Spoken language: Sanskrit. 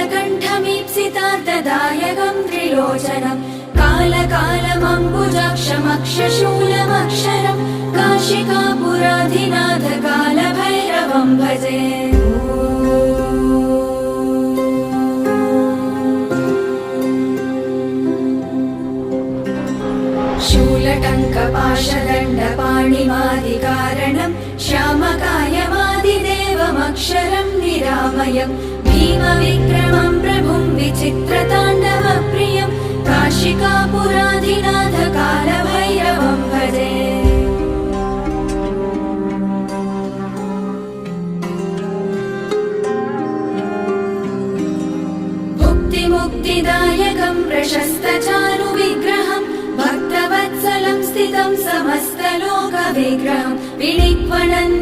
नीलकण्ठमीप्सितार्थदायकं त्रिलोचनं कालकालमम्बुजाक्षमक्षशूलमक्षरं काशिकापुराधिनाथ कालभैरवं भजे। शूलटङ्कपाशदण्डपाणिमादिकारणं श्यामकायमादिदेवमक्षरं निरामयं भीमविक्रमं प्रभुं विचित्रताण्डवप्रियं काशिकापुराधिनाथ कालभैरवं भजे। भुक्तिमुक्तिदायकं प्रशस्तचारुविग्रहं भक्तवत्सलं स्थितं समस्तलोकविग्रहं विनिक्वणन्